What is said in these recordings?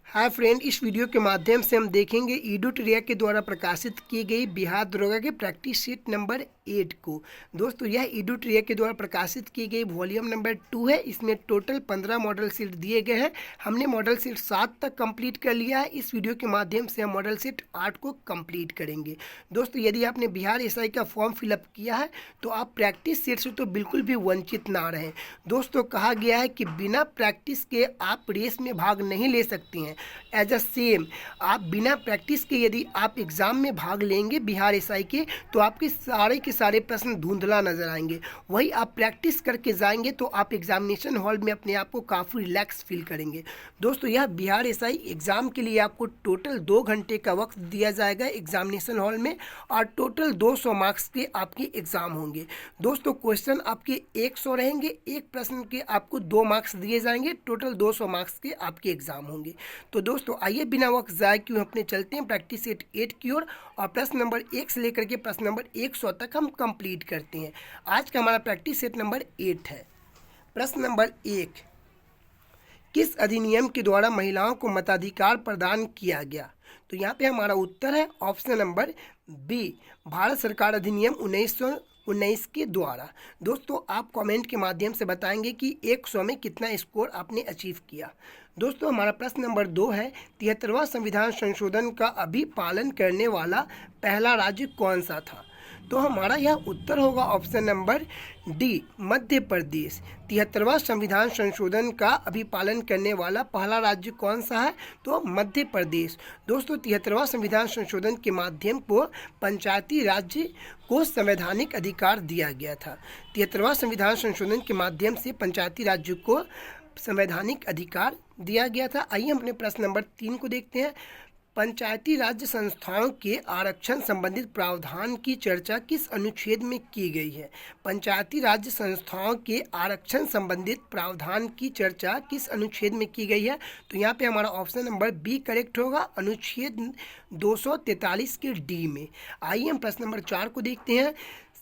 Hi friend, इस video के माध्यम से हम देखेंगे ईडूटरिया के द्वारा प्रकाशित की गई बिहार दरोगा के प्रैक्टिस शीट नंबर 8 को। दोस्तों, यह ईडूटरिया के द्वारा प्रकाशित की गई वॉल्यूम नंबर 2 है। इसमें टोटल 15 मॉडल शीट दिए गए हैं। हमने मॉडल शीट 7 तक कंप्लीट कर लिया है। इस वीडियो के माध्यम से हम मॉडल शीट 8 को कंप्लीट करेंगे। दोस्तों, यदि आपने बिहार एसआई का फॉर्म फिलअप किया है तो आप प्रैक्टिस शीट से तो बिल्कुल भी वंचित ना रहें। दोस्तों, कहा गया है कि बिना प्रैक्टिस के आप रेस में भाग नहीं ले सकते हैं। एज अ सेम, आप बिना प्रैक्टिस के यदि आप एग्ज़ाम में भाग लेंगे बिहार एसआई के, तो आपके सारे प्रश्न धुंधला नजर आएंगे। वही आप प्रैक्टिस करके जाएंगे तो आप एग्जामिनेशन हॉल में अपने आप को काफ़ी रिलैक्स फील करेंगे। दोस्तों, यह बिहार एसआई एग्ज़ाम के लिए आपको टोटल 2 घंटे का वक्त दिया जाएगा एग्जामिनेशन हॉल में, और टोटल 200 मार्क्स के आपके एग्ज़ाम होंगे। दोस्तों, क्वेश्चन आपके 100 रहेंगे। एक प्रश्न के आपको 2 मार्क्स दिए जाएंगे। टोटल 200 मार्क्स के आपके एग्ज़ाम होंगे। तो दोस्तों, आइए बिना वक्त ज़ाय क्यों अपने चलते हैं प्रैक्टिस सेट 8 की ओर, और प्रश्न नंबर 1 से लेकर के प्रश्न नंबर 100 तक हम कंप्लीट करते हैं। आज का हमारा प्रैक्टिस सेट नंबर 8 है। प्रश्न नंबर 1, किस अधिनियम के द्वारा महिलाओं को मताधिकार प्रदान किया गया? तो यहाँ पे हमारा उत्तर है ऑप्शन नंबर बी, भारत सरकार अधिनियम 1919 के द्वारा। दोस्तों, आप कमेंट के माध्यम से बताएंगे कि 100 में कितना स्कोर आपने अचीव किया। दोस्तों, हमारा प्रश्न नंबर 2 है, 73वां संविधान संशोधन का अभी पालन करने वाला पहला राज्य कौन सा था? तो हमारा यह उत्तर होगा option number D, Madhya Pradesh. 73वां संविधान संशोधन का अभी पालन करने वाला पहला राज्य कौन सा है? तो मध्य प्रदेश। दोस्तों, 73वां संविधान संशोधन के माध्यम को पंचायती राज्य को संवैधानिक अधिकार दिया गया था। 73वां संविधान संशोधन के माध्यम से पंचायती राज्य को संवैधानिक अधिकार दिया गया था। आइए हम अपने प्रश्न नंबर 3 को देखते हैं। पंचायती राज्य संस्थाओं के आरक्षण संबंधित प्रावधान की चर्चा किस अनुच्छेद में की गई है? पंचायती राज्य संस्थाओं के आरक्षण संबंधित प्रावधान की चर्चा किस अनुच्छेद में की गई है? तो यहाँ पे हमारा ऑप्शन नंबर बी करेक्ट होगा, अनुच्छेद 243 के डी में। आइए हम प्रश्न नंबर 4 को देखते हैं।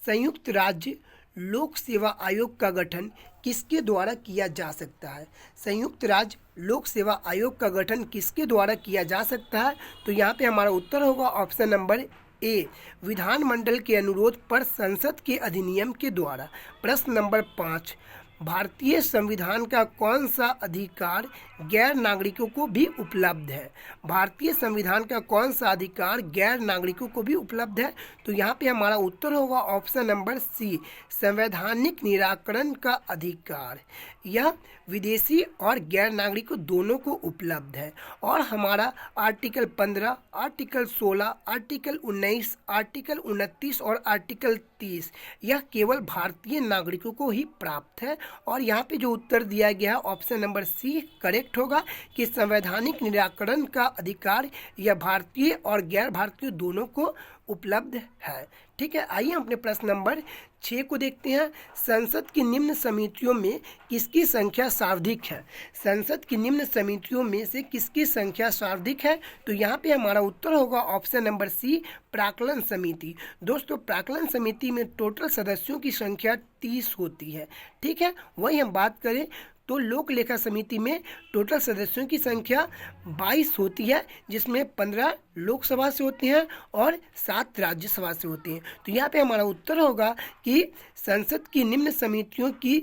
संयुक्त राज्य लोक सेवा आयोग का गठन किसके द्वारा किया जा सकता है? संयुक्त राज्य लोक सेवा आयोग का गठन किसके द्वारा किया जा सकता है? तो यहाँ पे हमारा उत्तर होगा ऑप्शन नंबर ए, विधानमंडल के अनुरोध पर संसद के अधिनियम के द्वारा। प्रश्न नंबर 5, भारतीय संविधान का कौन सा अधिकार गैर नागरिकों को भी उपलब्ध है? भारतीय संविधान का कौन सा अधिकार गैर नागरिकों को भी उपलब्ध है? तो यहाँ पे हमारा उत्तर होगा ऑप्शन नंबर सी, संवैधानिक निराकरण का अधिकार। यह विदेशी और गैर नागरिकों दोनों को उपलब्ध है। और हमारा आर्टिकल 15, आर्टिकल 16, आर्टिकल 19, आर्टिकल 29 और आर्टिकल 30 यह केवल भारतीय नागरिकों को ही प्राप्त है। और यहाँ पे जो उत्तर दिया गया है ऑप्शन नंबर सी करेक्ट होगा कि संवैधानिक निराकरण का अधिकार यह भारतीय और गैर भारतीय दोनों को उपलब्ध है। ठीक है, आइए हम अपने प्रश्न नंबर 6 को देखते हैं। संसद की निम्न समितियों में किसकी संख्या सर्वाधिक है? संसद की निम्न समितियों में से किसकी संख्या सर्वाधिक है? तो यहाँ पे हमारा उत्तर होगा ऑप्शन नंबर सी, प्राक्कलन समिति। दोस्तों, प्राक्कलन समिति में टोटल सदस्यों की संख्या 30 होती है। ठीक है, वही हम बात करें तो लोक लेखा समिति में टोटल सदस्यों की संख्या 22 होती है, जिसमें 15 लोकसभा से होते हैं और 7 राज्यसभा से होते हैं। तो यहाँ पे हमारा उत्तर होगा कि संसद की निम्न समितियों की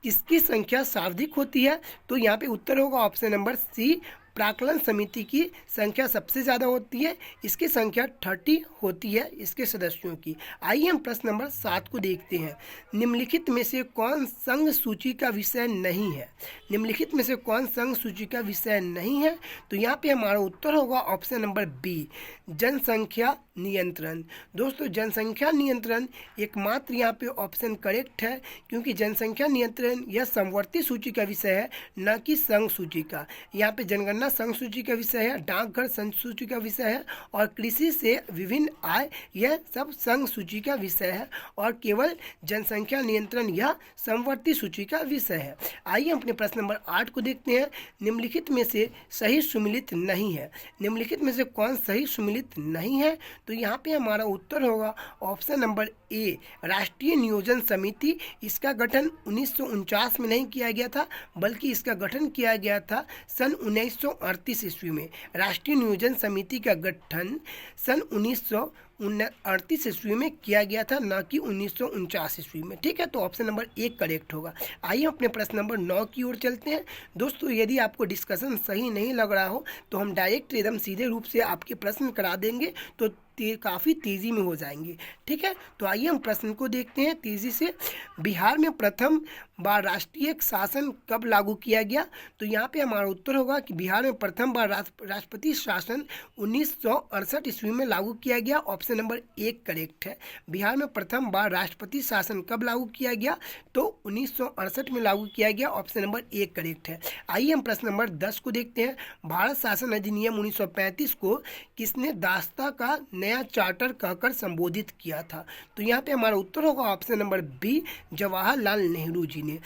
किसकी संख्या सर्वाधिक होती है? तो यहाँ पे उत्तर होगा ऑप्शन नंबर सी, प्राक्कलन समिति की संख्या सबसे ज़्यादा होती है। इसकी संख्या 30 होती है इसके सदस्यों की। आइए हम प्रश्न नंबर 7 को देखते हैं। निम्नलिखित में से कौन संघ सूची का विषय नहीं है? निम्नलिखित में से कौन संघ सूची का विषय नहीं है? तो यहाँ पे हमारा उत्तर होगा ऑप्शन नंबर बी, जनसंख्या नियंत्रण। दोस्तों, जनसंख्या नियंत्रण एकमात्र यहाँ पे ऑप्शन करेक्ट है, क्योंकि जनसंख्या नियंत्रण यह समवर्ती सूची का विषय है, न कि संघ सूची का। यहाँ पे जनगणना संघ सूची का विषय है, डाकघर संघ सूची का विषय है, और कृषि से विभिन्न आय यह सब संघ सूची का विषय है, और केवल जनसंख्या नियंत्रण यह समवर्ती सूची का विषय है। आइए हम अपने प्रश्न नंबर 8 को देखते हैं। निम्नलिखित में से सही सुमिलित नहीं है। निम्नलिखित में से कौन सही सुमिलित नहीं है? तो यहाँ पे हमारा उत्तर होगा ऑप्शन नंबर ए, राष्ट्रीय नियोजन समिति। इसका गठन 1949 में नहीं किया गया था, बल्कि इसका गठन किया गया था सन 19 1938 ईस्वी में। राष्ट्रीय नियोजन समिति का गठन सन 1938 ईस्वी में किया गया था, न कि 1949 ईस्वी में। ठीक है, तो ऑप्शन नंबर 1 करेक्ट होगा। आइए हम अपने प्रश्न नंबर 9 की ओर चलते हैं। दोस्तों, यदि आपको डिस्कशन सही नहीं लग रहा हो तो हम डायरेक्ट एकदम सीधे रूप से आपके प्रश्न करा देंगे, तो काफ़ी तेज़ी में हो जाएंगे। ठीक है, तो आइए हम प्रश्न को देखते हैं तेज़ी से। बिहार में प्रथम बार राष्ट्रीय शासन कब लागू किया गया? तो यहाँ पे हमारा उत्तर होगा कि बिहार में प्रथम बार राष्ट्रपति शासन 1968 ईस्वी में लागू किया गया। ऑप्शन नंबर 1 करेक्ट है। बिहार में प्रथम बार राष्ट्रपति शासन कब लागू किया गया? तो 1968 में लागू किया गया। ऑप्शन नंबर 1 करेक्ट है। आइए हम प्रश्न नंबर 10 को देखते हैं। भारत शासन अधिनियम 1935 को किसने दास्ता का नया चार्टर कहकर संबोधित किया था? तो यहाँ पे हमारा उत्तर होगा option number B, Jawaharlal Nehru ji ने।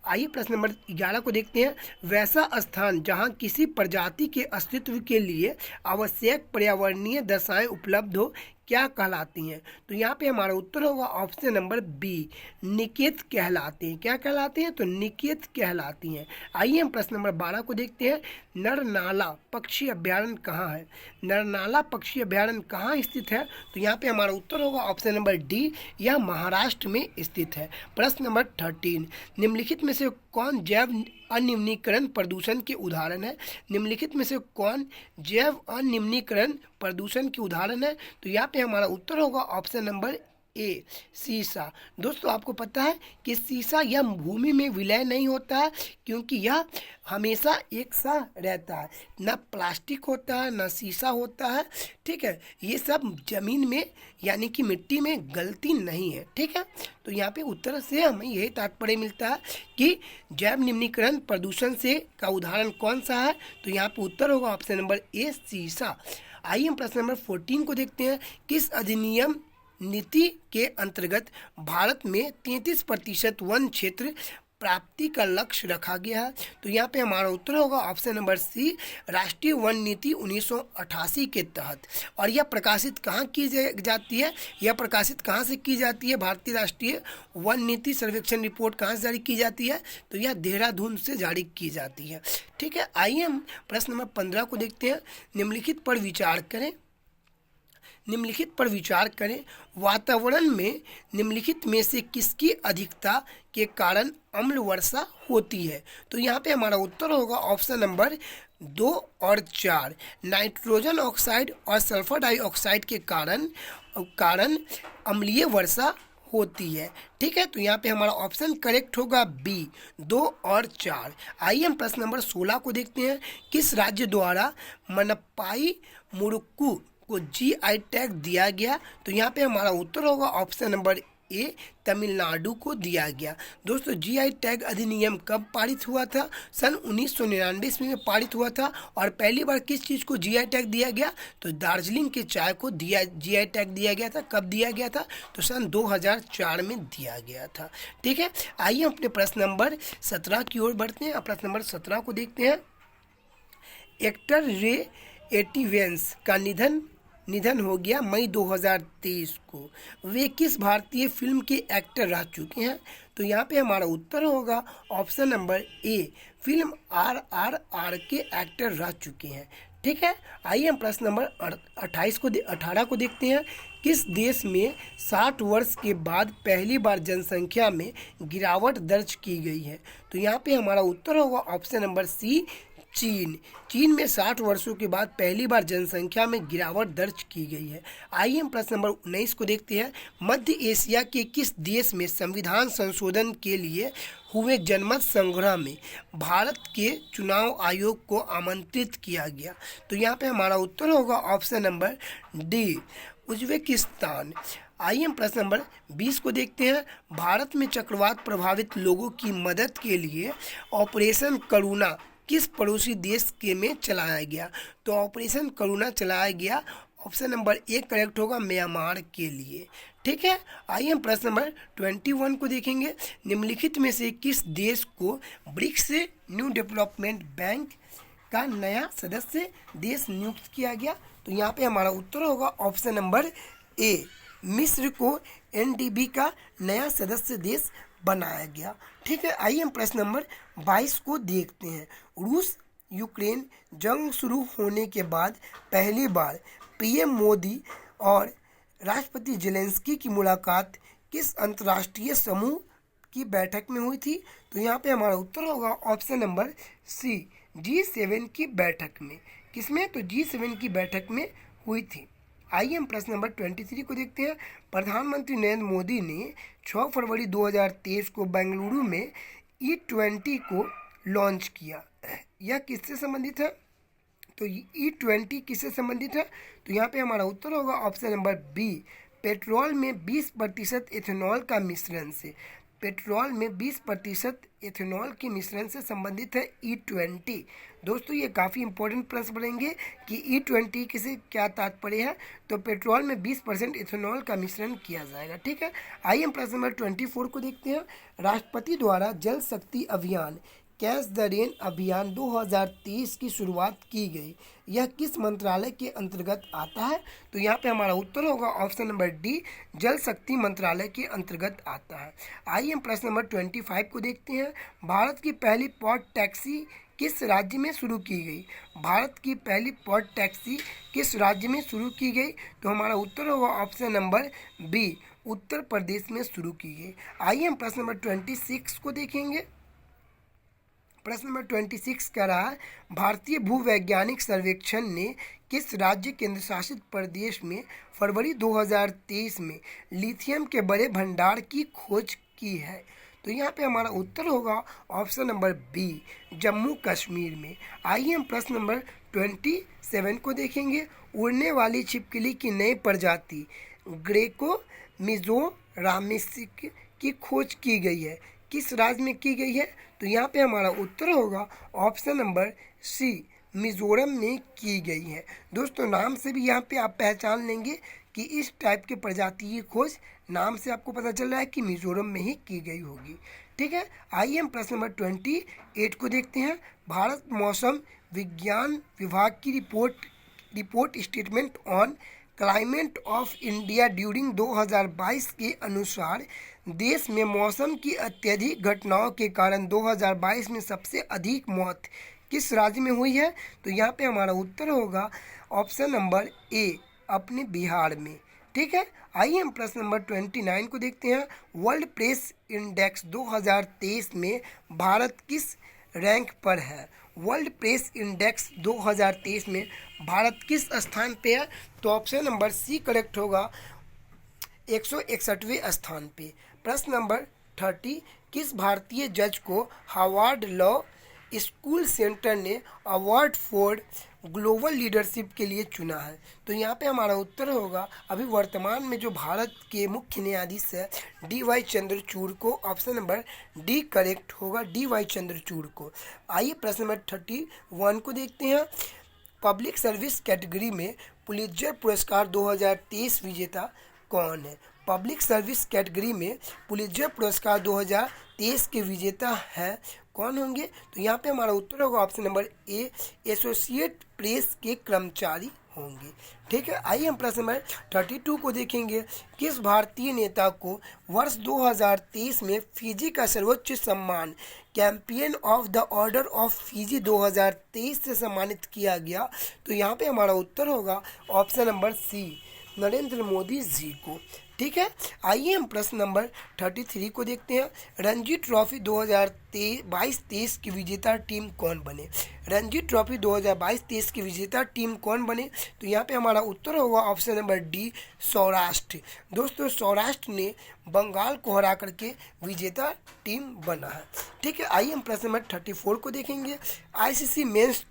आइए प्रश्न नंबर 11 को देखते हैं। वैसा स्थान जहां किसी प्रजाति के अस्तित्व के लिए आवश्यक पर्यावरणीय दशाएं उपलब्ध हो क्या कहलाती हैं? तो यहाँ पे हमारा उत्तर होगा ऑप्शन नंबर बी, निकेत कहलाते हैं। क्या कहलाते हैं? तो निकेत कहलाती हैं। आइए हम प्रश्न नंबर 12 को देखते हैं। नरनाला पक्षी अभ्यारण्य कहाँ है? नरनाला पक्षी अभ्यारण्य कहाँ स्थित है? तो यहाँ पे हमारा उत्तर होगा ऑप्शन नंबर डी, यह महाराष्ट्र में स्थित है। प्रश्न नंबर 13, निम्नलिखित में से कौन जैव अनिम्नीकरण प्रदूषण के उदाहरण है? निम्नलिखित में से कौन जैव अनिम्नीकरण प्रदूषण के उदाहरण है? तो यहाँ पे हमारा उत्तर होगा ऑप्शन नंबर ए, सीसा। दोस्तों, आपको पता है कि सीसा यह भूमि में विलय नहीं होता है, क्योंकि यह हमेशा एक सा रहता है। ना प्लास्टिक होता है, ना सीसा होता है। ठीक है, ये सब जमीन में यानी कि मिट्टी में गलती नहीं है। ठीक है, तो यहाँ पे उत्तर से हमें यही तात्पर्य मिलता है कि जैव निम्नीकरण प्रदूषण से का उदाहरण कौन सा है? तो यहाँ पे उत्तर होगा ऑप्शन नंबर ए, सीसा। आइए हम प्रश्न नंबर 14 को देखते हैं। किस अधिनियम नीति के अंतर्गत भारत में 33% वन क्षेत्र प्राप्ति का लक्ष्य रखा गया है? तो यहाँ पे हमारा उत्तर होगा ऑप्शन नंबर सी, राष्ट्रीय वन नीति 1988 के तहत। और यह प्रकाशित कहाँ की जाती है? यह प्रकाशित कहाँ से की जाती है? भारतीय राष्ट्रीय वन नीति सर्वेक्षण रिपोर्ट कहाँ से जारी की जाती है? तो यह देहरादून से जारी की जाती है। ठीक है, आइए हम प्रश्न नंबर 15 को देखते हैं। निम्नलिखित पर विचार करें। निम्नलिखित पर विचार करें। वातावरण में निम्नलिखित में से किसकी अधिकता के कारण अम्ल वर्षा होती है? तो यहाँ पे हमारा उत्तर होगा ऑप्शन नंबर 2 और 4, नाइट्रोजन ऑक्साइड और सल्फर डाइऑक्साइड के कारण अम्लीय वर्षा होती है। ठीक है, तो यहाँ पे हमारा ऑप्शन करेक्ट होगा बी, 2 और 4। आइए हम प्रश्न नंबर 16 को देखते हैं। किस राज्य द्वारा मनप्पाई मुरुक्कू को GI टैग दिया गया? तो यहाँ पे हमारा उत्तर होगा ऑप्शन नंबर ए, तमिलनाडु को दिया गया। दोस्तों, GI टैग अधिनियम कब पारित हुआ था? सन 1999 ईस्वी में पारित हुआ था। और पहली बार किस चीज़ को GI टैग दिया गया? तो दार्जिलिंग के चाय को GI टैग दिया गया था। कब दिया गया था? तो सन 2004 में दिया गया था। ठीक है, आइए अपने प्रश्न नंबर 17 की ओर बढ़ते हैं। प्रश्न नंबर 17 को देखते हैं। एक्टर रे एटिवेंस का निधन हो गया मई 2023 को। वे किस भारतीय फिल्म के एक्टर रह चुके हैं? तो यहाँ पे हमारा उत्तर होगा ऑप्शन नंबर ए, फिल्म RRR के एक्टर रह चुके हैं। ठीक है, आइए हम प्रश्न नंबर 18 को देखते हैं। किस देश में 60 वर्ष के बाद पहली बार जनसंख्या में गिरावट दर्ज की गई है? तो यहाँ पे हमारा उत्तर होगा ऑप्शन नंबर सी, चीन में 60 वर्षों के बाद पहली बार जनसंख्या में गिरावट दर्ज की गई है। आइए हम प्रश्न नंबर 19 को देखते हैं। मध्य एशिया के किस देश में संविधान संशोधन के लिए हुए जनमत संग्रह में भारत के चुनाव आयोग को आमंत्रित किया गया? तो यहाँ पे हमारा उत्तर होगा ऑप्शन नंबर डी, उज्बेकिस्तान। आइए हम प्रश्न नंबर 20 को देखते हैं। भारत में चक्रवात प्रभावित लोगों की मदद के लिए ऑपरेशन करुणा किस पड़ोसी देश के में चलाया गया? तो ऑपरेशन करुणा चलाया गया, ऑप्शन नंबर 1 करेक्ट होगा, म्यांमार के लिए। ठीक है, आइए हम प्रश्न नंबर 21 को देखेंगे। निम्नलिखित में से किस देश को ब्रिक्स न्यू डेवलपमेंट बैंक का नया सदस्य देश नियुक्त किया गया? तो यहाँ पे हमारा उत्तर होगा ऑप्शन नंबर ए, मिस्र को NDB का नया सदस्य देश बनाया गया। ठीक है, आइए हम प्रश्न नंबर 22 को देखते हैं। रूस यूक्रेन जंग शुरू होने के बाद पहली बार पीएम मोदी और राष्ट्रपति जेलेंस्की की मुलाकात किस अंतर्राष्ट्रीय समूह की बैठक में हुई थी? तो यहाँ पे हमारा उत्तर होगा ऑप्शन नंबर सी, G7 की बैठक में। किसमें? तो G7 की बैठक में हुई थी। आइए हम प्रश्न नंबर 23 को देखते हैं। प्रधानमंत्री नरेंद्र मोदी ने 6 फरवरी 2023 को बेंगलुरु में E20 को लॉन्च किया। यह किससे संबंधित है? तो E20 किससे संबंधित है? तो यहाँ पे हमारा उत्तर होगा ऑप्शन नंबर बी, पेट्रोल में 20% एथेनॉल का मिश्रण से। पेट्रोल में 20% एथेनॉल के मिश्रण से संबंधित है E20। दोस्तों ये काफ़ी इंपॉर्टेंट प्रश्न बनेंगे कि E20 किसे क्या तात्पर्य है। तो पेट्रोल में 20% एथेनॉल का मिश्रण किया जाएगा। ठीक है, आइए हम प्रश्न नंबर 24 को देखते हैं। राष्ट्रपति द्वारा जल शक्ति अभियान कैच द रेन अभियान 2023 की शुरुआत की गई। यह किस मंत्रालय के अंतर्गत आता है? तो यहाँ पे हमारा उत्तर होगा ऑप्शन नंबर डी, जल शक्ति मंत्रालय के अंतर्गत आता है। आइए हम प्रश्न नंबर 25 को देखते हैं। भारत की पहली पॉड टैक्सी किस राज्य में शुरू की गई? भारत की पहली पॉड टैक्सी किस राज्य में शुरू की गई? तो हमारा उत्तर होगा option number B, Uttar Pradesh में शुरू की गई। आइए हम प्रश्न नंबर 26 को देखेंगे। प्रश्न नंबर 26 कह रहा है, भारतीय भूवैज्ञानिक सर्वेक्षण ने किस राज्य केंद्र शासित प्रदेश में फरवरी 2023 में लिथियम के बड़े भंडार की खोज की है? तो यहाँ पे हमारा उत्तर होगा option number B, Jammu Kashmir में। आइए हम प्रश्न नंबर 27 को देखेंगे। उड़ने वाली छिपकली की नई प्रजाति ग्रेको मिजोरामिसिक की खोज की गई है। किस राज्य में की गई है? तो यहाँ पे हमारा उत्तर होगा ऑप्शन नंबर सी, मिजोरम में की गई है। दोस्तों नाम से भी यहाँ पे आप पहचान लेंगे कि इस टाइप के प्रजाति की खोज नाम से आपको पता चल रहा है कि मिजोरम में ही की गई होगी। ठीक है, आइए हम प्रश्न नंबर 28 को देखते हैं। भारत मौसम विज्ञान विभाग की report statement on climate of India during 2022 के अनुसार देश में मौसम की अत्यधिक घटनाओं के कारण 2022 में सबसे अधिक मौत किस राज्य में हुई है? तो यहाँ पे हमारा उत्तर होगा ऑप्शन नंबर ए, अपने बिहार में। ठीक है, आइए हम प्रश्न नंबर 29 को देखते हैं। वर्ल्ड प्रेस इंडेक्स 2023 में भारत किस रैंक पर है? वर्ल्ड प्रेस इंडेक्स 2023 में भारत किस स्थान पे है? तो ऑप्शन नंबर सी करेक्ट होगा, 161वें स्थान पे। प्रश्न नंबर 30, किस भारतीय जज को हार्वर्ड लॉ स्कूल सेंटर ने अवार्ड फॉर ग्लोबल लीडरशिप के लिए चुना है? तो यहाँ पे हमारा उत्तर होगा अभी वर्तमान में जो भारत के मुख्य न्यायाधीश है DY चंद्रचूड़ को। ऑप्शन नंबर डी करेक्ट होगा, DY चंद्रचूड़ को। आइए प्रश्न नंबर 31 को देखते हैं। पब्लिक सर्विस कैटेगरी में पुलित्जर पुरस्कार 2023 विजेता कौन है? पब्लिक सर्विस कैटेगरी में पुलित्जर पुरस्कार 2023 के विजेता है कौन होंगे? तो यहाँ पे हमारा उत्तर होगा ऑप्शन नंबर ए, एसोसिएट प्रेस के कर्मचारी होंगे। ठीक है, आइए हम प्रश्न नंबर 32 को देखेंगे। किस भारतीय नेता को वर्ष 2023 में फिजी का सर्वोच्च सम्मान champion of the order of Fiji 2023 से सम्मानित किया गया? तो यहाँ पे हमारा उत्तर होगा option number C, Narendra Modi ji को। ठीक है, आइए हम प्रश्न नंबर 33 को देखते हैं। रणजी ट्रॉफी 2022-23 की विजेता टीम कौन बने? रणजी ट्रॉफी 2022-23 की विजेता टीम कौन बने? तो यहाँ पे हमारा उत्तर होगा ऑप्शन नंबर डी, सौराष्ट्र। दोस्तों सौराष्ट्र ने बंगाल को हरा करके विजेता टीम बना है। ठीक है, आइए हम प्रश्न नंबर 34 को देखेंगे। ICC मेंस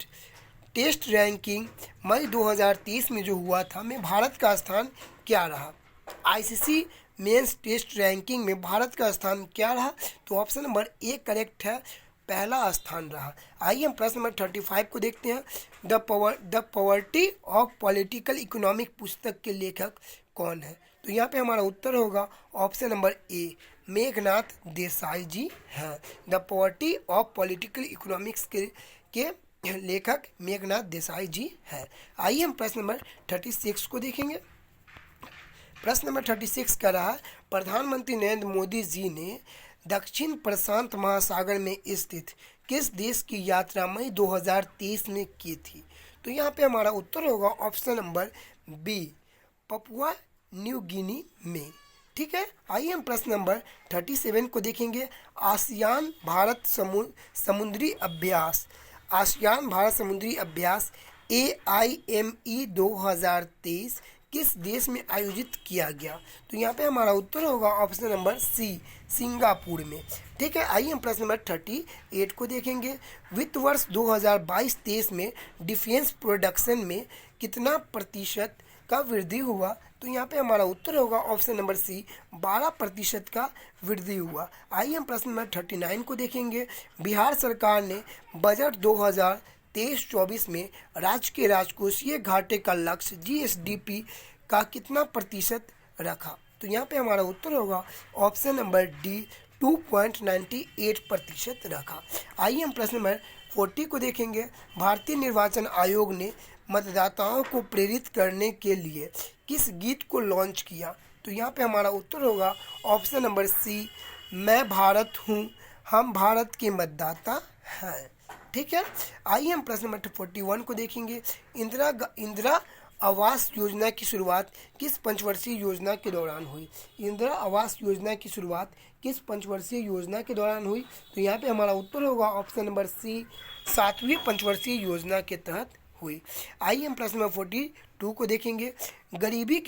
टेस्ट रैंकिंग मई 2023 में जो हुआ था में भारत का स्थान क्या रहा? ICC मेंस टेस्ट रैंकिंग में भारत का स्थान क्या रहा? तो ऑप्शन नंबर ए करेक्ट है, पहला स्थान रहा। आइए हम प्रश्न नंबर 35 को देखते हैं। The poverty of political economic पुस्तक के लेखक कौन है? तो यहाँ पे हमारा उत्तर होगा option number A, Meghnad Desai ji हैं। The poverty of political economics के लेखक मेघनाथ देसाई जी हैं। आइए हम प्रश्न नंबर 36 को देखेंगे। प्रश्न नंबर 36 कह रहा है, प्रधानमंत्री नरेंद्र मोदी जी ने दक्षिण प्रशांत महासागर में स्थित किस देश की यात्रा मई 2023 में की थी? तो यहाँ पे हमारा उत्तर होगा option number B, Papua New Guinea में। ठीक है, आइए हम प्रश्न नंबर 37 को देखेंगे। आसियान भारत समुद्री अभ्यास, आसियान भारत समुद्री अभ्यास AIME 2023 किस देश में आयोजित किया गया? तो यहाँ पे हमारा उत्तर होगा ऑप्शन नंबर सी, सिंगापुर में। ठीक है, आइए हम प्रश्न नंबर 38 को देखेंगे। वित्त वर्ष 2022-23 में डिफेंस प्रोडक्शन में कितना प्रतिशत का वृद्धि हुआ? तो यहाँ पे हमारा उत्तर होगा ऑप्शन नंबर सी, 12% का वृद्धि हुआ। आइए हम प्रश्न नंबर 39 को देखेंगे। बिहार सरकार ने बजट 2023-24 में राज्य के राजकोषीय घाटे का लक्ष्य GSDP का कितना प्रतिशत रखा? तो यहाँ पे हमारा उत्तर होगा ऑप्शन नंबर डी, 2.98% रखा। आइए हम प्रश्न नंबर 40 को देखेंगे। भारतीय निर्वाचन आयोग ने मतदाताओं को प्रेरित करने के लिए किस गीत को लॉन्च किया? तो यहाँ पे हमारा उत्तर होगा ऑप्शन नंबर सी, मैं भारत हूँ, हम भारत के मतदाता हैं। ठीक है, आइए हम प्रश्न नंबर 41 को देखेंगे। इंदिरा आवास योजना की शुरुआत किस पंचवर्षीय योजना के दौरान हुई? इंदिरा आवास योजना की शुरुआत किस पंचवर्षीय योजना के दौरान हुई? तो यहाँ पे हमारा उत्तर होगा ऑप्शन नंबर सी, 7वीं पंचवर्षीय योजना के तहत हुई। आइए हम प्रश्न नंबर 42 को देखेंगे। गरीबी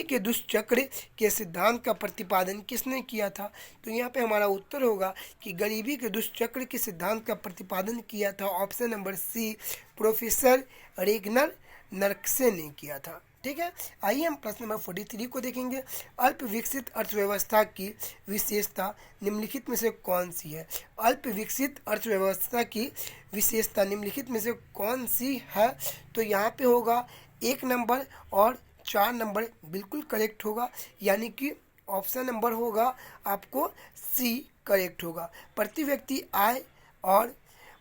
के दुष्चक्र के सिद्धांत का प्रतिपादन किसने किया था? तो यहाँ पे हमारा उत्तर होगा कि गरीबी के दुष्चक्र के सिद्धांत का प्रतिपादन किया था option number C, professor Ragnar Nurkse ने किया था। ठीक है, आइए हम प्रश्न नंबर 43 को देखेंगे। अल्प विकसित अर्थव्यवस्था की विशेषता निम्नलिखित में से कौन सी है? अल्प विकसित अर्थव्यवस्था की विशेषता निम्नलिखित में से कौन सी है? तो यहाँ पे होगा 1 नंबर और 4 नंबर बिल्कुल करेक्ट होगा, यानी कि ऑप्शन नंबर होगा आपको सी करेक्ट होगा। प्रति व्यक्ति आय और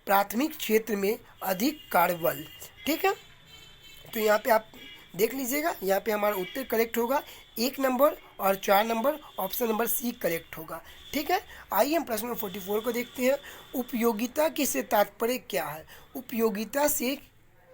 प्राथमिक क्षेत्र में अधिक कार्यबल। ठीक है, तो यहाँ पे आप देख लीजिएगा, यहाँ पे हमारा उत्तर करेक्ट होगा 1 नंबर और 4 number, option number C correct होगा। ठीक है, आइए हम प्रश्न नंबर 44 को देखते हैं। उपयोगिता की से तात्पर्य क्या है? उपयोगिता से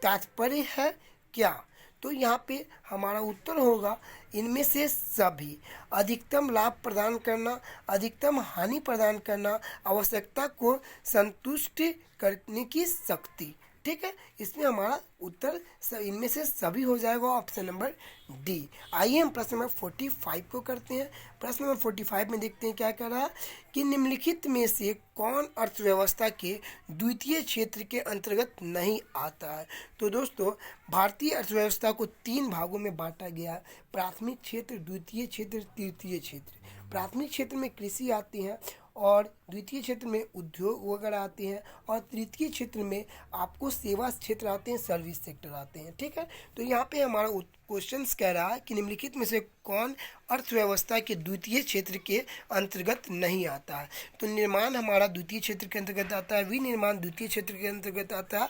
तात्पर्य है क्या? तो यहाँ पे हमारा उत्तर होगा इनमें से सभी। अधिकतम लाभ प्रदान करना, अधिकतम हानि प्रदान करना, आवश्यकता को संतुष्ट करने की शक्ति। ठीक है, इसमें हमारा उत्तर इनमें से सभी हो जाएगा, ऑप्शन नंबर डी। आइए हम प्रश्न नंबर 45 को करते हैं। प्रश्न नंबर 45 में देखते हैं क्या कह रहा है कि निम्नलिखित में से कौन अर्थव्यवस्था के द्वितीय क्षेत्र के अंतर्गत नहीं आता है? तो दोस्तों, भारतीय अर्थव्यवस्था को 3 भागों में बांटा गया है, प्राथमिक क्षेत्र, द्वितीय क्षेत्र, तृतीय क्षेत्र। प्राथमिक क्षेत्र में कृषि आती है और द्वितीय क्षेत्र में उद्योग वगैरह आते हैं और तृतीय क्षेत्र में आपको सेवा क्षेत्र आते हैं, सर्विस सेक्टर आते हैं। ठीक है, तो यहाँ पे हमारा क्वेश्चन कह रहा है कि निम्नलिखित में से कौन अर्थव्यवस्था के द्वितीय क्षेत्र के अंतर्गत नहीं आता है? तो निर्माण हमारा द्वितीय क्षेत्र के अंतर्गत आता है, विनिर्माण द्वितीय क्षेत्र के अंतर्गत आता है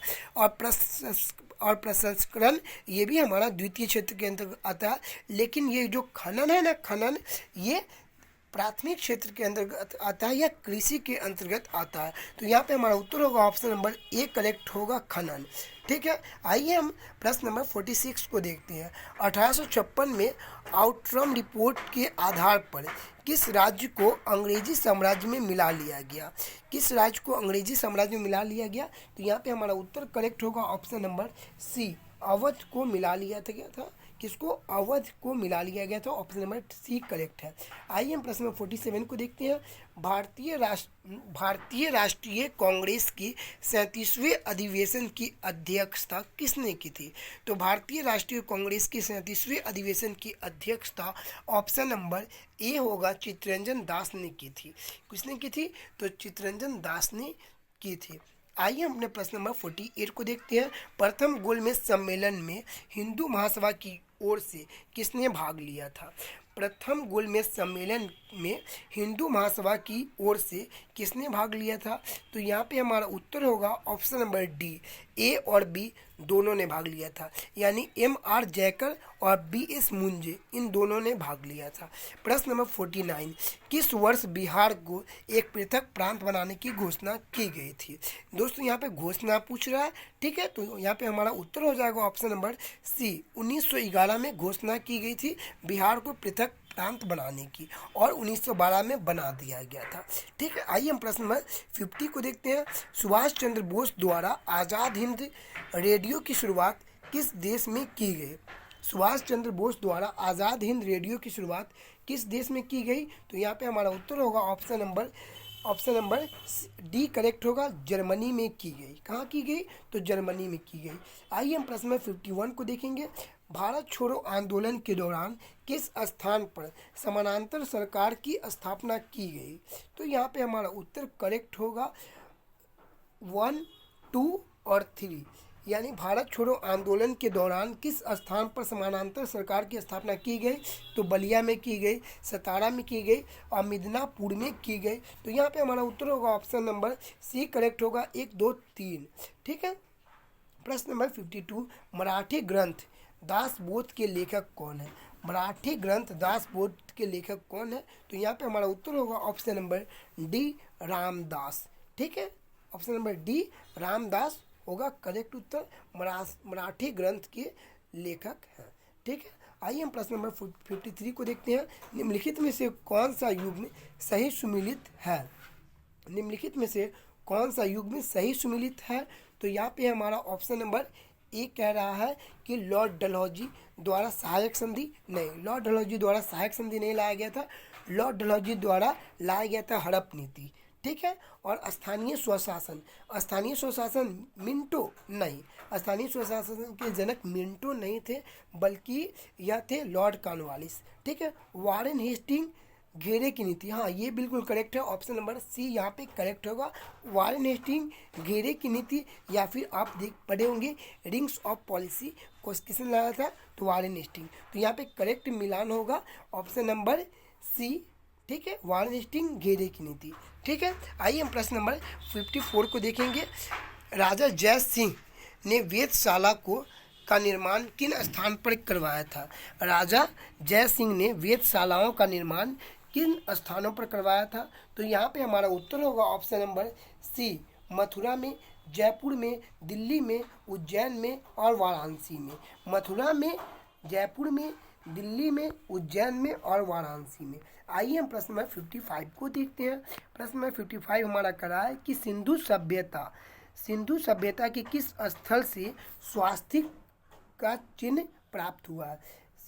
और प्रसंस्करण ये भी हमारा द्वितीय क्षेत्र के अंतर्गत आता है। लेकिन ये जो खनन है ना, खनन ये प्राथमिक क्षेत्र के अंतर्गत आता है या कृषि के अंतर्गत आता है। तो यहाँ पे हमारा उत्तर होगा ऑप्शन नंबर ए करेक्ट होगा, खनन। ठीक है, आइए हम प्रश्न नंबर 46 को देखते हैं। 1856 में आउटरम रिपोर्ट के आधार पर किस राज्य को अंग्रेजी साम्राज्य में मिला लिया गया? किस राज्य को अंग्रेजी साम्राज्य में मिला लिया गया? तो यहाँ पे हमारा उत्तर करेक्ट होगा ऑप्शन नंबर सी, अवध को मिला लिया गया था। किसको? अवध को मिला लिया गया था, ऑप्शन नंबर सी करेक्ट है। आइए हम प्रश्न नंबर 47 को देखते हैं। भारतीय राष्ट्रीय कांग्रेस की 37वें अधिवेशन की अध्यक्षता किसने की थी? तो भारतीय राष्ट्रीय कांग्रेस की 37वें अधिवेशन की अध्यक्षता ऑप्शन नंबर ए होगा, चित्तरंजन दास ने की थी। किसने की थी? तो चित्तरंजन दास ने की थी। आइए हम अपने प्रश्न नंबर 48 को देखते हैं। प्रथम गोलमेज सम्मेलन में हिंदू महासभा की ओर से किसने भाग लिया था? प्रथम गोलमेज सम्मेलन में हिंदू महासभा की ओर से किसने भाग लिया था? तो यहाँ पे हमारा उत्तर होगा ऑप्शन नंबर डी, ए और बी दोनों ने भाग लिया था, यानी M.R. जयकर और B.S. मुंजे इन दोनों ने भाग लिया था। प्रश्न नंबर 49, किस वर्ष बिहार को एक पृथक प्रांत बनाने की घोषणा की गई थी? दोस्तों यहाँ पे घोषणा पूछ रहा है, ठीक है, तो यहाँ पे हमारा उत्तर हो जाएगा ऑप्शन नंबर सी, 1911 में घोषणा की गई थी बिहार को पृथक प्रांत बनाने की, और 1912 में बना दिया गया था। ठीक है, आइए हम प्रश्न नंबर 50 को देखते हैं। सुभाष चंद्र बोस द्वारा आज़ाद हिंद रेडियो की शुरुआत किस देश में की गई? सुभाष चंद्र बोस द्वारा आज़ाद हिंद रेडियो की शुरुआत किस देश में की गई? तो यहाँ पे हमारा उत्तर होगा ऑप्शन नंबर डी करेक्ट होगा, जर्मनी में की गई। कहाँ की गई? तो जर्मनी में की गई। आइए हम प्रश्न नंबर 51 को देखेंगे। भारत छोड़ो आंदोलन के दौरान किस स्थान पर समानांतर सरकार की स्थापना की गई? तो यहाँ पे हमारा उत्तर करेक्ट होगा 1, 2 और 3, यानी भारत छोड़ो आंदोलन के दौरान किस स्थान पर समानांतर सरकार की स्थापना की गई? तो बलिया में की गई, सतारा में की गई और मिदनापुर में की गई। तो यहाँ पे हमारा उत्तर होगा ऑप्शन नंबर सी करेक्ट होगा, 1, 2, 3। ठीक है, प्रश्न नंबर 52, मराठी ग्रंथ दासबोध के लेखक कौन है? मराठी ग्रंथ दासबोध के लेखक कौन है? तो यहाँ पे हमारा उत्तर होगा ऑप्शन नंबर डी रामदास। ठीक है, ऑप्शन नंबर डी रामदास होगा करेक्ट उत्तर, मराठी ग्रंथ के लेखक हैं। ठीक है, आइए हम प्रश्न नंबर 53 को देखते हैं। निम्नलिखित में से कौन सा युग्म सही सुमिलित है? निम्नलिखित में से कौन सा युग्म सही सुमिलित है? तो यहाँ पे हमारा ऑप्शन नंबर ए कह रहा है कि लॉर्ड डलहौजी द्वारा सहायक संधि नहीं, लॉर्ड डलहौजी द्वारा सहायक संधि नहीं लाया गया था, लॉर्ड डलहौजी द्वारा लाया गया था हड़प नीति। ठीक है, और स्थानीय स्वशासन मिंटो नहीं, स्थानीय स्वशासन के जनक मिंटो नहीं थे, बल्कि यह थे लॉर्ड कॉर्नवालिस। ठीक है, वारेन हेस्टिंग घेरे की नीति, हाँ ये बिल्कुल करेक्ट है, ऑप्शन नंबर सी यहाँ पे करेक्ट होगा, वारेन हेस्टिंग घेरे की नीति। या फिर आप पढ़े होंगे रिंग्स ऑफ पॉलिसी, किसने लाया था? तो वारेन हेस्टिंग। तो यहाँ पे करेक्ट मिलान होगा ऑप्शन नंबर सी। ठीक है, वारेन हेस्टिंग घेरे की नीति। ठीक है, आइए हम प्रश्न नंबर 54 को देखेंगे। राजा जय सिंह ने वेधशाला का निर्माण किन स्थान पर करवाया था? राजा जय सिंह ने वेधशालाओं का निर्माण किन स्थानों पर करवाया था? तो यहाँ पे हमारा उत्तर होगा ऑप्शन नंबर सी, मथुरा में, जयपुर में, दिल्ली में, उज्जैन में और वाराणसी में। मथुरा में, जयपुर में, दिल्ली में, उज्जैन में और वाराणसी में। आइए हम प्रश्न नंबर 55 को देखते हैं। प्रश्न नंबर 55 हमारा करा है कि सिंधु सभ्यता के किस स्थल से स्वास्तिक का चिन्ह प्राप्त हुआ है?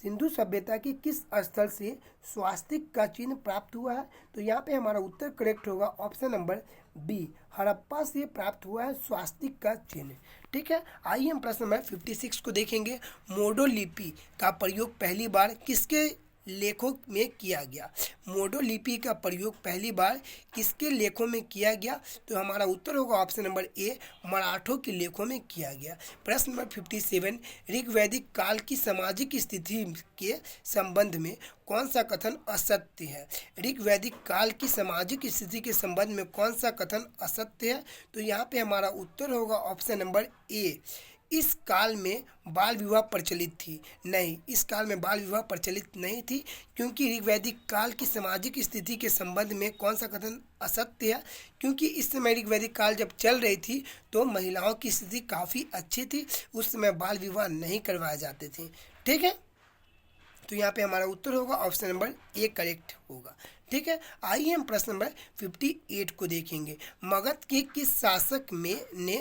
सिंधु सभ्यता के किस स्थल से स्वास्तिक का चिन्ह प्राप्त हुआ है? तो यहाँ पे हमारा उत्तर करेक्ट होगा ऑप्शन नंबर बी, हड़प्पा से प्राप्त हुआ है स्वास्तिक का चिन्ह। ठीक है, आइए हम प्रश्न नंबर 56 को देखेंगे। मोडो लिपि का प्रयोग पहली बार किसके लेखों में किया गया? मोडो लिपि का प्रयोग पहली बार किसके लेखों में किया गया? तो हमारा उत्तर होगा ऑप्शन नंबर ए, मराठों के लेखों में किया गया। प्रश्न नंबर 57, ऋग्वैदिक काल की सामाजिक स्थिति के संबंध में कौन सा कथन असत्य है? ऋग्वैदिक काल की सामाजिक स्थिति के संबंध में कौन सा कथन असत्य है? तो यहाँ पे हमारा उत्तर होगा ऑप्शन नंबर ए, इस काल में बाल विवाह प्रचलित थी। नहीं, इस काल में बाल विवाह प्रचलित नहीं थी, क्योंकि ऋग्वैदिक काल की सामाजिक स्थिति के संबंध में कौन सा कथन असत्य है? क्योंकि इस समय ऋग्वैदिक काल जब चल रही थी तो महिलाओं की स्थिति काफ़ी अच्छी थी, उस समय बाल विवाह नहीं करवाए जाते थे। ठीक है, तो यहाँ पे हमारा उत्तर होगा ऑप्शन नंबर ए करेक्ट होगा। ठीक है, आइए हम प्रश्न नंबर 58 को देखेंगे। मगध के किस शासक ने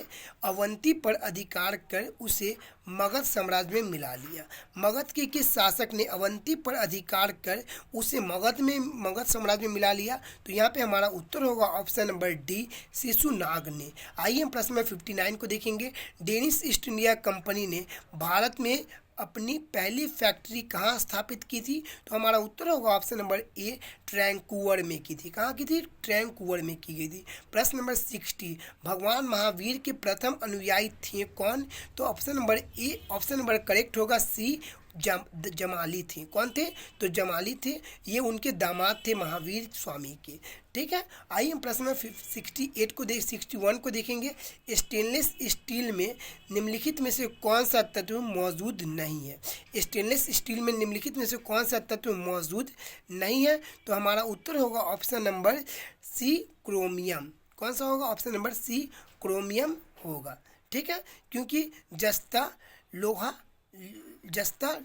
अवंती पर अधिकार कर उसे मगध साम्राज्य में मिला लिया? मगध के किस शासक ने अवंती पर अधिकार कर उसे मगध साम्राज्य में मिला लिया? तो यहाँ पे हमारा उत्तर होगा ऑप्शन नंबर डी, शिशुनाग ने। आइए हम प्रश्न नंबर 59 को देखेंगे। डेनिश ईस्ट इंडिया कंपनी ने भारत में अपनी पहली फैक्ट्री कहाँ स्थापित की थी? तो हमारा उत्तर होगा ऑप्शन नंबर ए, ट्रैंकूवर में की थी। कहाँ की थी? ट्रैंकूवर में की गई थी। प्रश्न नंबर 60, भगवान महावीर के प्रथम अनुयायी थे कौन? तो ऑप्शन नंबर ए, ऑप्शन नंबर करेक्ट होगा सी, जमाली थे। कौन थे? तो जमाली थे, ये उनके दामाद थे महावीर स्वामी के। ठीक है, आइए हम प्रश्न नंबर 68 को 61 को देखेंगे। स्टेनलेस स्टील में निम्नलिखित में से कौन सा तत्व मौजूद नहीं है? स्टेनलेस स्टील में निम्नलिखित में से कौन सा तत्व मौजूद नहीं है? तो हमारा उत्तर होगा ऑप्शन नंबर सी, क्रोमियम। कौन सा होगा? ऑप्शन नंबर सी, क्रोमियम होगा। ठीक है, क्योंकि जस्ता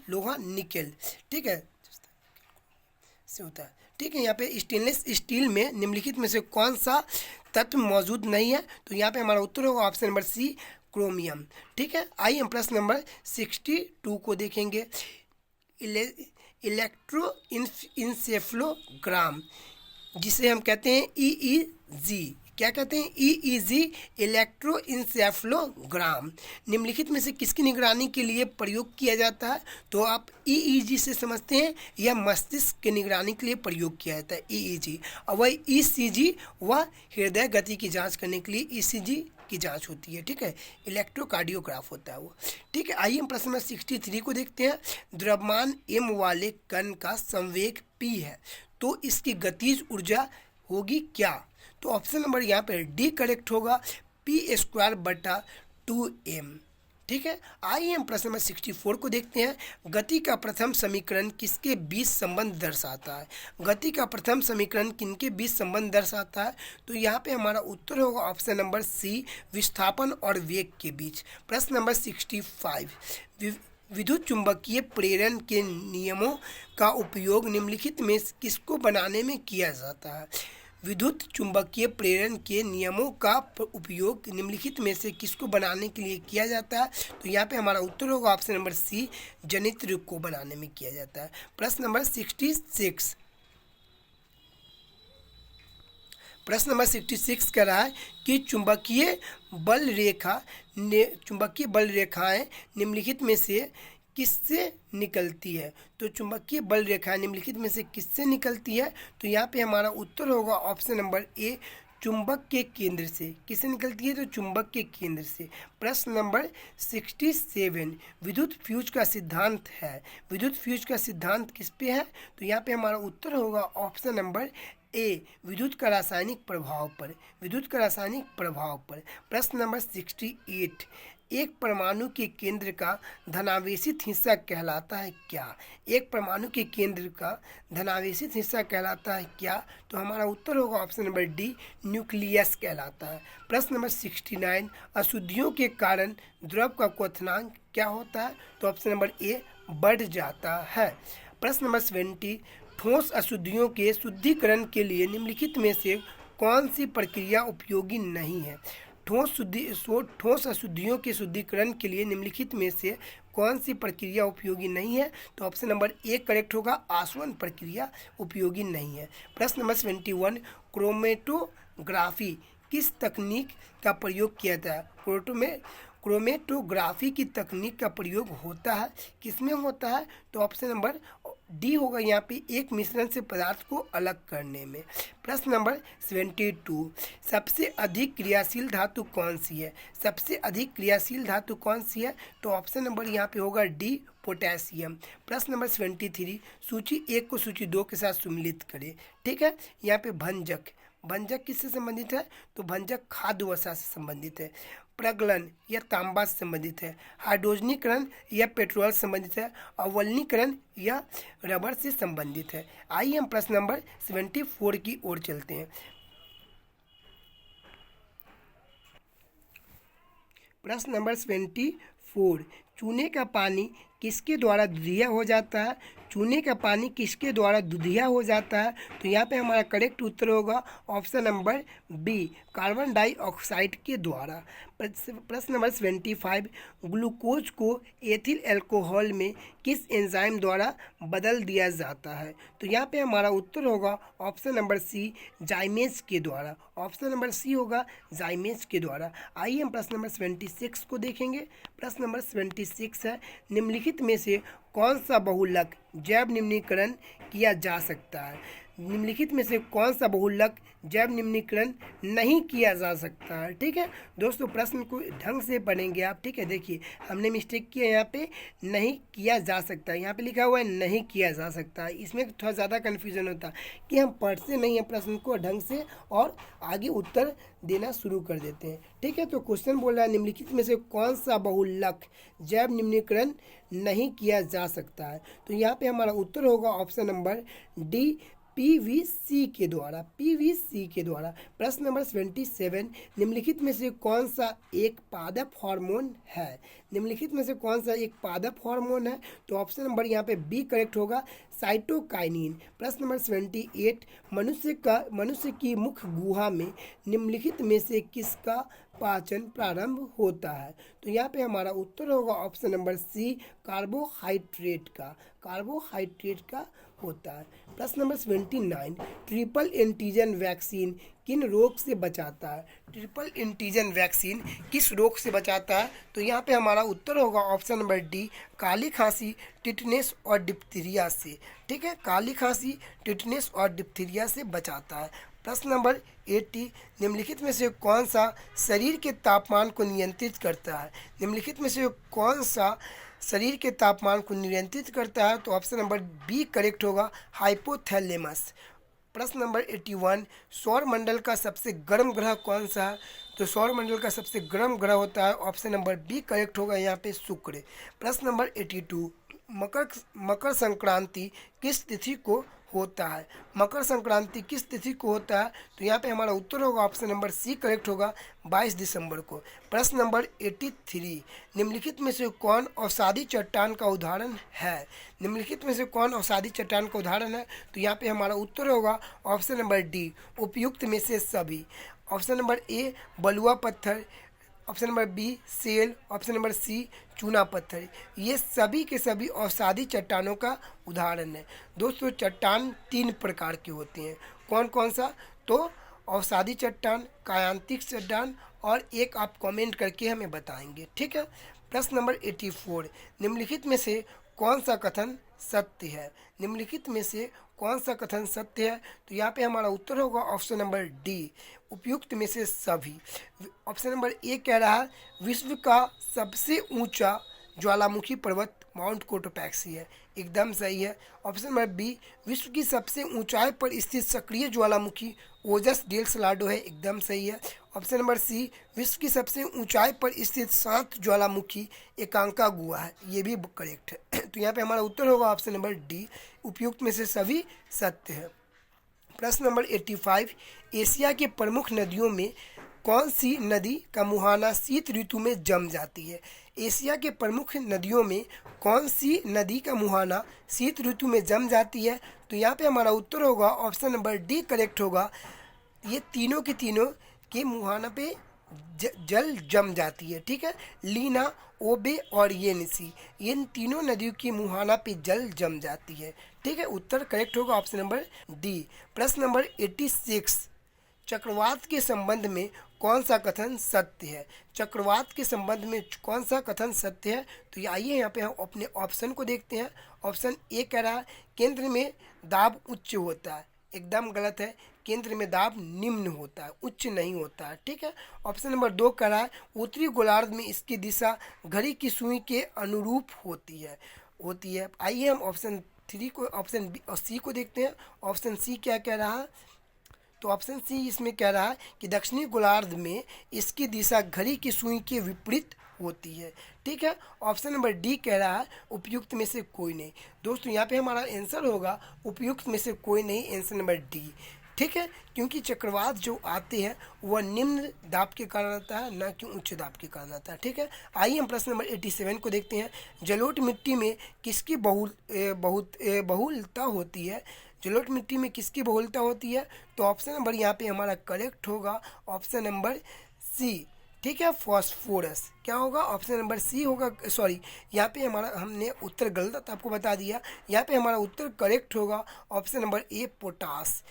लोहा निकेल, ठीक है, से होता है। ठीक है, यहाँ पे स्टेनलेस स्टील में निम्नलिखित में से कौन सा तत्व मौजूद नहीं है? तो यहाँ पे हमारा उत्तर होगा ऑप्शन नंबर सी, क्रोमियम। ठीक है, आइए हम प्रश्न नंबर 62 को देखेंगे। इलेक्ट्रो इंसेफ्लोग्राम, जिसे हम कहते हैं EEG, क्या कहते हैं? EEG, इलेक्ट्रो इंसेफ्लोग्राम, निम्नलिखित में से किसकी निगरानी के लिए प्रयोग किया जाता है? तो आप EEG से समझते हैं, यह मस्तिष्क की निगरानी के लिए प्रयोग किया जाता है EEG। और वही ECG वह हृदय गति की जांच करने के लिए ECG की जांच होती है। ठीक है, इलेक्ट्रोकार्डियोग्राफ होता है वो। ठीक है, आइए हम प्रश्न नंबर 63 को देखते हैं। द्रव्यमान M वाले कण का संवेग P है, तो इसकी गतिज ऊर्जा होगी क्या? तो ऑप्शन नंबर यहाँ पे डी करेक्ट होगा, P²/2m। ठीक है, आइए हम प्रश्न नंबर 64 को देखते हैं। गति का प्रथम समीकरण किसके बीच संबंध दर्शाता है? गति का प्रथम समीकरण किनके बीच संबंध दर्शाता है? तो यहाँ पे हमारा उत्तर होगा ऑप्शन नंबर सी, विस्थापन और वेग के बीच। प्रश्न नंबर 65, विद्युत चुंबकीय प्रेरण के नियमों का उपयोग निम्नलिखित में किसको बनाने में किया जाता है? विद्युत चुंबकीय प्रेरण के नियमों का उपयोग निम्नलिखित में से किसको बनाने के लिए किया जाता है? तो यहाँ पे हमारा उत्तर होगा ऑप्शन नंबर सी, जनित्र को बनाने में किया जाता है। प्रश्न नंबर 66, प्रश्न नंबर 66 कह रहा है कि चुंबकीय बल रेखाएं निम्नलिखित में से किससे निकलती है? तो चुंबकीय बल रेखाएं निम्नलिखित में से किससे निकलती है? तो यहाँ पे हमारा उत्तर होगा ऑप्शन नंबर ए, चुंबक के केंद्र से। किससे निकलती है? तो चुंबक के केंद्र से। प्रश्न नंबर 67, विद्युत फ्यूज का सिद्धांत है। विद्युत फ्यूज का सिद्धांत किस पे है? तो यहाँ पे हमारा उत्तर होगा ऑप्शन नंबर ए, विद्युत का रासायनिक प्रभाव पर। विद्युत का रासायनिक प्रभाव पर। प्रश्न नंबर 68, एक परमाणु के केंद्र का धनावेशित हिस्सा कहलाता है क्या? एक परमाणु के केंद्र का धनावेशित हिस्सा कहलाता है क्या? तो हमारा उत्तर होगा ऑप्शन नंबर डी, न्यूक्लियस कहलाता है। प्रश्न नंबर 69, अशुद्धियों के कारण द्रव का क्वथनांक क्या होता है? तो ऑप्शन नंबर ए, बढ़ जाता है। प्रश्न नंबर 70, ठोस अशुद्धियों के शुद्धिकरण के लिए निम्नलिखित में से कौन सी प्रक्रिया उपयोगी नहीं है? ठोस अशुद्धियों के शुद्धिकरण के लिए निम्नलिखित में से कौन सी प्रक्रिया उपयोगी नहीं है? तो ऑप्शन नंबर ए करेक्ट होगा, आसवन प्रक्रिया उपयोगी नहीं है। प्रश्न नंबर 71, क्रोमेटोग्राफी किस तकनीक का प्रयोग किया जाता है? क्रोमेटोग्राफी की तकनीक का प्रयोग होता है, किसमें होता है? तो ऑप्शन नंबर डी होगा यहाँ पे, एक मिश्रण से पदार्थ को अलग करने में। प्रश्न नंबर 72, सबसे अधिक क्रियाशील धातु कौन सी है? सबसे अधिक क्रियाशील धातु कौन सी है? तो ऑप्शन नंबर यहाँ पे होगा डी, पोटेशियम। प्रश्न नंबर 73, सूची 1 को सूची 2 के साथ सम्मिलित करें। ठीक है, यहाँ पे भंजक किससे संबंधित है? तो भंजक खाद्य वसा से संबंधित है। प्रगलन या तांबा से संबंधित है। हाइड्रोजनीकरण या पेट्रोल से संबंधित है। अवलनीकरण या रबर से संबंधित है। आइए हम प्रश्न नंबर 74 की ओर चलते हैं। प्रश्न नंबर 74, चूने का पानी किसके द्वारा दुधिया हो जाता है? चूने का पानी किसके द्वारा दुधिया हो जाता है? तो यहाँ पे हमारा करेक्ट उत्तर होगा option number B, carbon dioxide के द्वारा। प्रश्न नंबर 75, ग्लूकोज को एथिल अल्कोहल में किस एंजाइम द्वारा बदल दिया जाता है? तो यहाँ पे हमारा उत्तर होगा ऑप्शन नंबर सी, जाइमेज के द्वारा। ऑप्शन नंबर सी होगा जाइमेज के द्वारा। आइए हम प्रश्न नंबर 76 को देखेंगे। प्रश्न नंबर 76 है, निम्नलिखित में से कौन सा बहुलक जैव निम्नीकरण किया जा सकता है? निम्नलिखित में से कौन सा बहुलक जैव निम्नीकरण नहीं किया जा सकता है। ठीक है दोस्तों, प्रश्न को ढंग से पढ़ेंगे आप। ठीक है, देखिए हमने मिस्टेक किया यहाँ पे, नहीं किया जा सकता, यहाँ पे लिखा हुआ है नहीं किया जा सकता। इसमें थोड़ा ज़्यादा कन्फ्यूजन होता है कि हम पढ़ते नहीं हैं प्रश्न को ढंग से और आगे उत्तर देना शुरू कर देते हैं। ठीक है, तो क्वेश्चन बोल रहा है निम्नलिखित में से कौन सा बहुलक जैव निम्नीकरण नहीं किया जा सकता है। तो यहाँ पे हमारा उत्तर होगा ऑप्शन नंबर डी, पीवीसी के द्वारा, पीवीसी के द्वारा। प्रश्न नंबर 27, निम्नलिखित में से कौन सा एक पादप हार्मोन है। निम्नलिखित में से कौन सा एक पादप हार्मोन है, तो ऑप्शन नंबर यहाँ पे बी करेक्ट होगा, साइटोकाइनिन। प्रश्न नंबर 28, मनुष्य की मुख गुहा में निम्नलिखित में से किसका पाचन प्रारंभ होता है। तो यहाँ पे हमारा उत्तर होगा ऑप्शन नंबर सी, कार्बोहाइड्रेट का, कार्बोहाइड्रेट का होता है। प्रश्न नंबर 29, ट्रिपल एंटीजन वैक्सीन किन रोग से बचाता है। ट्रिपल एंटीजन वैक्सीन किस रोग से बचाता है, तो यहाँ पे हमारा उत्तर होगा ऑप्शन नंबर डी, काली खांसी, टिटनेस और डिप्थीरिया से। ठीक है, काली खांसी, टिटनेस और डिप्थीरिया से बचाता है। प्रश्न नंबर 80, निम्नलिखित में से कौन सा शरीर के तापमान को नियंत्रित करता है। निम्नलिखित में से कौन सा शरीर के तापमान को नियंत्रित करता है, तो ऑप्शन नंबर बी करेक्ट होगा, हाइपोथैलेमस। प्रश्न नंबर 81, सौर मंडल का सबसे गर्म ग्रह कौन सा है। तो सौर मंडल का सबसे गर्म ग्रह होता है ऑप्शन नंबर बी करेक्ट होगा यहाँ पे शुक्र। प्रश्न नंबर 82, मकर संक्रांति किस तिथि को होता है। मकर संक्रांति किस तिथि को होता है, तो यहाँ पे हमारा उत्तर होगा ऑप्शन नंबर सी करेक्ट होगा, 22 दिसंबर को। प्रश्न नंबर 83, निम्नलिखित में से कौन औषधि चट्टान का उदाहरण है। निम्नलिखित में से कौन औषधि चट्टान का उदाहरण है, तो यहाँ पे हमारा उत्तर होगा ऑप्शन नंबर डी, उपयुक्त में से सभी। ऑप्शन नंबर ए, बलुआ पत्थर, option number B, shale, option number C, चूना पत्थर। ये सभी के सभी औषधि चट्टानों का उदाहरण है। दोस्तों, चट्टान 3 प्रकार की होती हैं, कौन कौन सा, तो औषधि चट्टान, कायांतिक चट्टान और एक आप कमेंट करके हमें बताएंगे। ठीक है। प्रश्न नंबर 84, निम्नलिखित में से कौन सा कथन सत्य है। निम्नलिखित में से कौन सा कथन सत्य है, तो यहाँ पे हमारा उत्तर होगा ऑप्शन नंबर डी, उपयुक्त में से सभी। ऑप्शन नंबर ए कह रहा है विश्व का सबसे ऊंचा ज्वालामुखी पर्वत माउंट कोटोपैक्सी है, एकदम सही है। ऑप्शन नंबर बी, विश्व की सबसे ऊंचाई पर स्थित सक्रिय ज्वालामुखी ओजस डेल सलाडो है, एकदम सही है। ऑप्शन नंबर सी, विश्व की सबसे ऊंचाई पर स्थित शांत ज्वालामुखी एकांका गुहा है, ये भी करेक्ट है। तो यहाँ पे हमारा उत्तर होगा ऑप्शन नंबर डी, उपयुक्त में से सभी सत्य है। प्रश्न नंबर 85, एशिया के प्रमुख नदियों में कौन सी नदी का मुहाना शीत ऋतु में जम जाती है। एशिया के प्रमुख नदियों में कौन सी नदी का मुहाना शीत ऋतु में जम जाती है, तो यहाँ पे हमारा उत्तर होगा ऑप्शन नंबर डी करेक्ट होगा, ये तीनों के मुहाना पे जल जम जाती है। ठीक है, लीना, ओबे और येनिसी, इन तीनों नदियों की मुहाना पे जल जम जाती है। ठीक है, उत्तर करेक्ट होगा ऑप्शन नंबर डी। प्रश्न नंबर 86, चक्रवात के संबंध में कौन सा कथन सत्य है। चक्रवात के संबंध में कौन सा कथन सत्य है, तो आइए यहाँ पे हम अपने ऑप्शन को देखते हैं। ऑप्शन ए कह रहा है केंद्र में दाब उच्च होता है, एकदम गलत है, केंद्र में दाब निम्न होता है, उच्च नहीं होता है। ठीक है। ऑप्शन नंबर 2 कह रहा है उत्तरी गोलार्ध में इसकी दिशा घड़ी की सुई के अनुरूप होती है। आइए हम ऑप्शन 3 को, ऑप्शन बी और सी को देखते हैं। ऑप्शन सी क्या कह रहा है, तो ऑप्शन सी इसमें कह रहा है कि दक्षिणी गोलार्ध में इसकी दिशा घड़ी की सुई के विपरीत होती है। ठीक है। ऑप्शन नंबर डी कह रहा है उपयुक्त में से कोई नहीं। दोस्तों, यहाँ पे हमारा आंसर होगा उपयुक्त में से कोई नहीं, आंसर नंबर डी। ठीक है, क्योंकि चक्रवात जो आते हैं वह निम्न दाब के कारण आता है, न कि उच्च दाब के कारण आता है। ठीक है। आइए हम प्रश्न नंबर 87 को देखते हैं। जलोढ़ मिट्टी में किसकी बहुलता होती है। जलोढ़ मिट्टी में किसकी बहुलता होती है, तो ऑप्शन नंबर यहाँ पे हमारा करेक्ट होगा ऑप्शन नंबर सी। ठीक है, फॉस्फोरस। क्या होगा, ऑप्शन नंबर सी होगा। सॉरी, यहाँ पे हमारा हमने उत्तर गलत आपको बता दिया। यहाँ पे हमारा उत्तर करेक्ट होगा ऑप्शन नंबर ए, पोटास।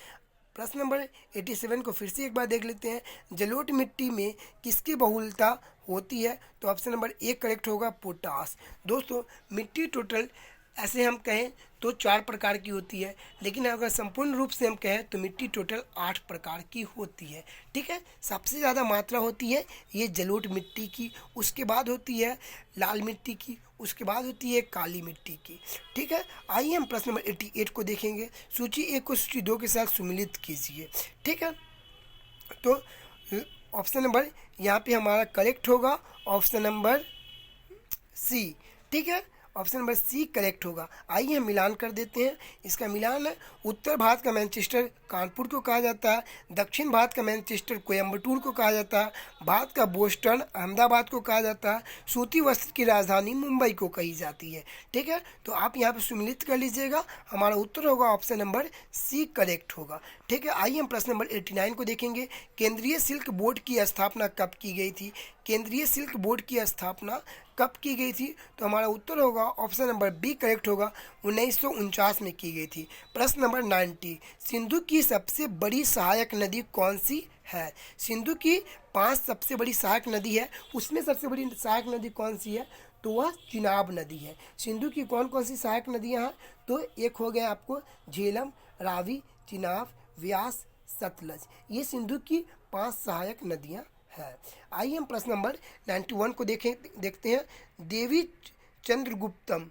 प्रश्न नंबर 87 को फिर से एक बार देख लेते हैं। जलोढ़ मिट्टी में किसकी बहुलता होती है, तो ऑप्शन नंबर ए करेक्ट होगा, पोटास। दोस्तों, मिट्टी टोटल ऐसे हम कहें तो 4 प्रकार की होती है, लेकिन अगर संपूर्ण रूप से हम कहें तो मिट्टी टोटल 8 प्रकार की होती है। ठीक है, सबसे ज़्यादा मात्रा होती है ये जलोढ़ मिट्टी की, उसके बाद होती है लाल मिट्टी की, उसके बाद होती है काली मिट्टी की। ठीक है, आइए हम प्रश्न नंबर 88 को देखेंगे। सूची 1 को सूची 2 के साथ सम्मिलित कीजिए। ठीक है, तो ऑप्शन नंबर यहाँ पे हमारा करेक्ट होगा ऑप्शन नंबर सी। ठीक है, ऑप्शन नंबर सी करेक्ट होगा। आइए हम मिलान कर देते हैं। इसका मिलान है, उत्तर भारत का मैनचेस्टर कानपुर को कहा जाता है, दक्षिण भारत का मैनचेस्टर कोयम्बटूर को कहा जाता है, भारत का बोस्टन अहमदाबाद को कहा जाता है, सूती वस्त्र की राजधानी मुंबई को कही जाती है। ठीक है, तो आप यहाँ पर सम्मिलित कर लीजिएगा। हमारा उत्तर होगा ऑप्शन नंबर सी करेक्ट होगा। ठीक है, आइए हम प्रश्न नंबर 89 को देखेंगे। केंद्रीय सिल्क बोर्ड की स्थापना कब की गई थी? केंद्रीय सिल्क बोर्ड की स्थापना कब की गई थी? तो हमारा उत्तर होगा ऑप्शन नंबर बी करेक्ट होगा, 1949 में की गई थी। प्रश्न नंबर 90, सिंधु की सबसे बड़ी सहायक नदी कौन सी है? सिंधु की 5 सबसे बड़ी सहायक नदी है, उसमें सबसे बड़ी सहायक नदी कौन सी है? तो वह चिनाब नदी है। सिंधु की कौन कौन सी सहायक नदियाँ हैं? तो एक हो गया आपको झेलम, रावी, चिनाब, व्यास, सतलज। ये सिंधु की 5 सहायक नदियाँ है। आइए हम प्रश्न नंबर 91 को देखते हैं। देवी चंद्रगुप्तम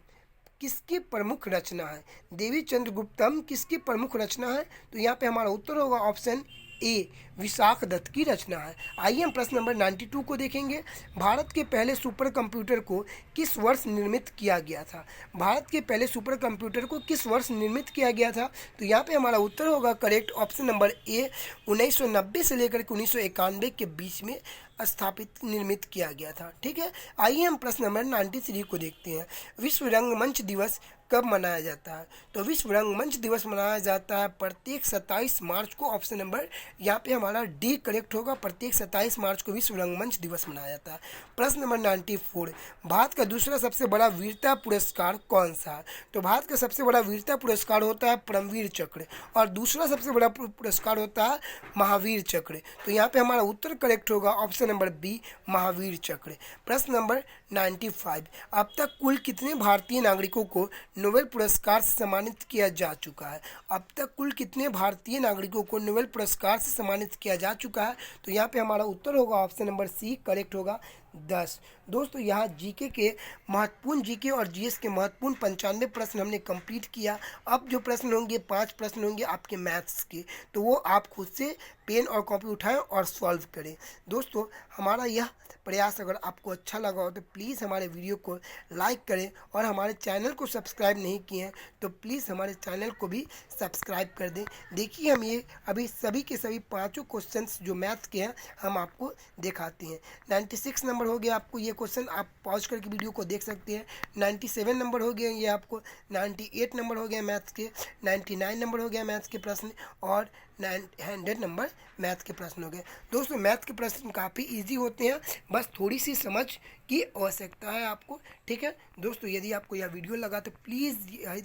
किसकी प्रमुख रचना है? देवी चंद्रगुप्तम किसकी प्रमुख रचना है? तो यहाँ पे हमारा उत्तर होगा ऑप्शन ए, विशाख दत्त की रचना है। आइए हम प्रश्न नंबर 92 को देखेंगे। भारत के पहले सुपर कंप्यूटर को किस वर्ष निर्मित किया गया था? भारत के पहले सुपर कंप्यूटर को किस वर्ष निर्मित किया गया था? तो यहाँ पे हमारा उत्तर होगा करेक्ट ऑप्शन नंबर ए, 1990 से लेकर के 1991 के बीच में स्थापित निर्मित किया गया था। ठीक है, आइए हम प्रश्न नंबर 93 को देखते हैं। विश्व रंगमंच दिवस कब मनाया जाता है? तो विश्व रंगमंच दिवस मनाया जाता है प्रत्येक 27 मार्च को। ऑप्शन नंबर यहाँ पे हमारा डी करेक्ट होगा, प्रत्येक 27 मार्च को विश्व रंगमंच दिवस मनाया जाता है। प्रश्न नंबर 94, भारत का दूसरा सबसे बड़ा वीरता पुरस्कार कौन सा है? तो भारत का सबसे बड़ा वीरता पुरस्कार होता है परमवीर चक्र, और दूसरा सबसे बड़ा पुरस्कार होता है महावीर चक्र। तो यहाँ पे हमारा उत्तर करेक्ट होगा ऑप्शन नंबर बी, महावीर चक्र। प्रश्न नंबर 95, अब तक कुल कितने भारतीय नागरिकों को नोबेल पुरस्कार से सम्मानित किया जा चुका है? अब तक कुल कितने भारतीय नागरिकों को नोबेल पुरस्कार से सम्मानित किया जा चुका है? तो यहाँ पे हमारा उत्तर होगा ऑप्शन नंबर सी करेक्ट होगा, 10। दोस्तों, यहाँ जीके के महत्वपूर्ण जीके और जीएस के महत्वपूर्ण 95 प्रश्न हमने कंप्लीट किया। अब जो प्रश्न होंगे 5 प्रश्न होंगे आपके मैथ्स के, तो वो आप खुद से पेन और कॉपी उठाएं और सॉल्व करें। दोस्तों, हमारा यह प्रयास अगर आपको अच्छा लगा हो तो प्लीज़ हमारे वीडियो को लाइक करें, और हमारे चैनल को सब्सक्राइब नहीं किए हैं तो प्लीज़ हमारे चैनल को भी सब्सक्राइब कर दें। देखिए, हम ये अभी सभी के सभी 5 क्वेश्चंस जो मैथ्स के हैं हम आपको दिखाते हैं। 96 नंबर हो गया आपको ये क्वेश्चन, आप पॉज करके वीडियो को देख सकते हैं। 97 नंबर हो गया ये आपको, 98 नंबर हो गया मैथ्स के, 99 नंबर हो गया मैथ्स के प्रश्न, और 100 नंबर मैथ के प्रश्न हो गए। दोस्तों, मैथ के प्रश्न काफ़ी इजी होते हैं, बस थोड़ी सी समझ की आवश्यकता है आपको। ठीक है दोस्तों, यदि आपको यह वीडियो लगा तो प्लीज़,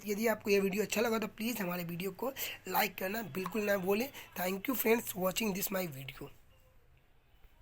यदि आपको यह वीडियो अच्छा लगा तो प्लीज़ हमारे वीडियो को लाइक करना बिल्कुल ना भूलें। Thank you friends watching this my video.